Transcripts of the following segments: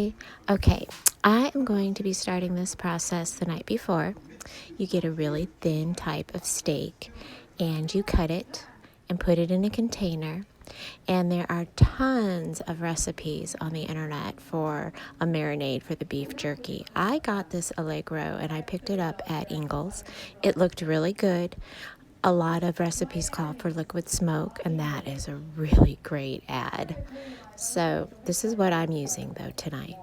Hi. Okay, I am going to be starting this process the night before. You get a really thin type of steak and you cut it and put it in a container. And there are tons of recipes on the internet for a marinade for the beef jerky. I got this Allegro and I picked it up at Ingles. It looked really good. A lot of recipes call for liquid smoke, and that is a really great ad. So this is what I'm using though tonight.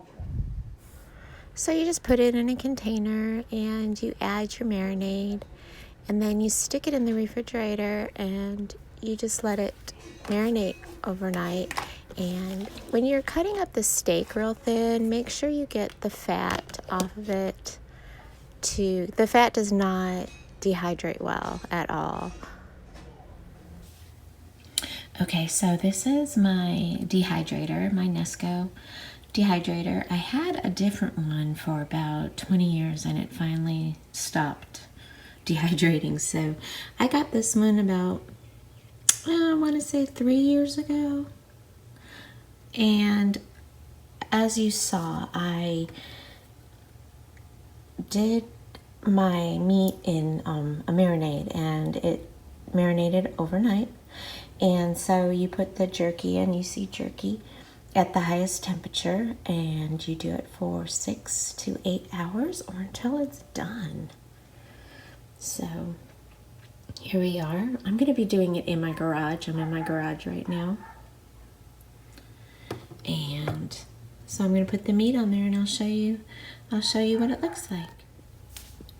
So you just put it in a container and you add your marinade, and then you stick it in the refrigerator and you just let it marinate overnight. And when you're cutting up the steak real thin, make sure you get the fat off of it. The fat does not dehydrate well at all. Okay, so this is my dehydrator, my Nesco dehydrator. I had a different one for about 20 years and it finally stopped dehydrating. So I got this one about, I want to say 3 years ago. And as you saw, I did my meat in a marinade, and it marinated overnight. And so you put the jerky in, you see jerky at the highest temperature, and you do it for 6 to 8 hours or until it's done. So here we are. I'm going to be doing it in my garage. I'm in my garage right now. And so I'm going to put the meat on there and I'll show you what it looks like.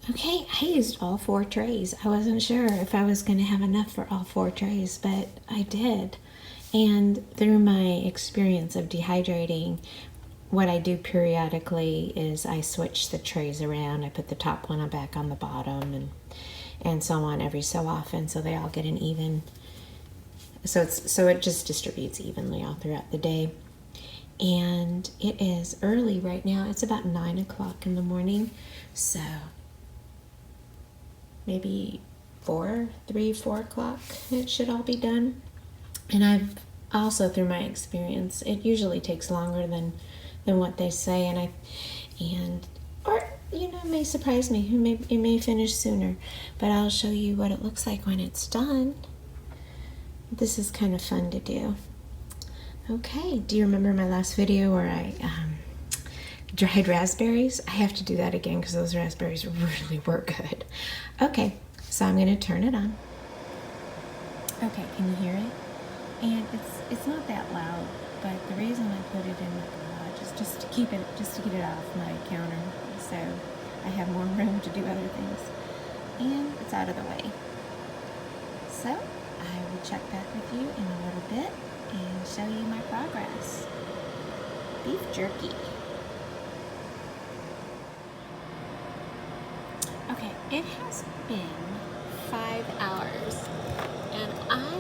Okay, I used all 4 trays. I wasn't sure if I was going to have enough for all 4 trays, but I did. And through my experience of dehydrating, what I do periodically is I switch the trays around. I put the top one back on the bottom and so on every so often, so they all get an even, so it just distributes evenly all throughout the day. And it is early right now. It's about 9 o'clock in the morning, so maybe 4 o'clock it should all be done. And I've also, through my experience, it usually takes longer than what they say, or it may surprise me. It may finish sooner, but I'll show you what it looks like when it's done. This is kind of fun to do. Okay, do you remember my last video where I dried raspberries? I have to do that again because those raspberries really were good. Okay, so I'm going to turn it on. Okay, can you hear it? And it's not that loud, but the reason I put it in the garage is just to get it off my counter, so I have more room to do other things, and it's out of the way. So I will check back with you in a little bit and show you my progress. Beef jerky. Okay, it has been 5 hours, and I'm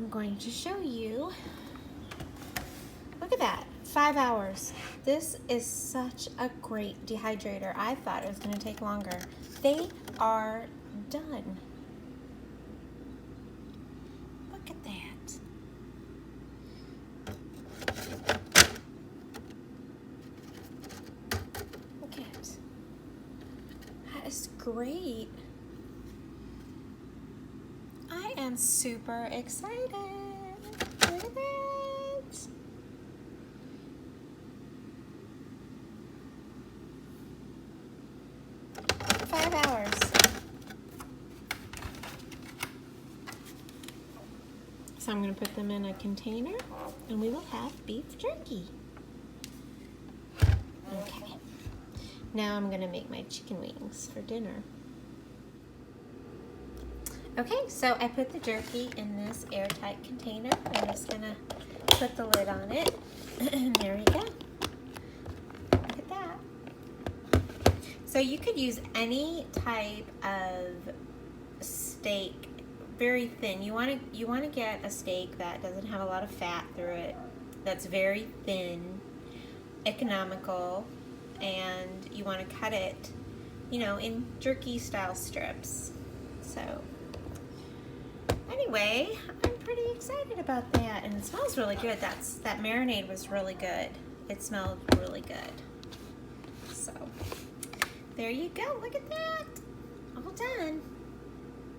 going to show you. Look at that, 5 hours. This is such a great dehydrator. I thought it was going to take longer. They are done. Look at that. Look at it. That is great. I am super excited. Look at that. Five hours. So I'm going to put them in a container and we will have beef jerky. Okay. Now I'm going to make my chicken wings for dinner. Okay, so I put the jerky in this airtight container. I'm just going to put the lid on it. And there we go. Look at that. So you could use any type of steak, very thin. You want to get a steak that doesn't have a lot of fat through it, that's very thin, economical, and you want to cut it, in jerky style strips. So anyway, I'm pretty excited about that, and it smells really good. That marinade was really good. It smelled really good. So there you go. Look at that. All done.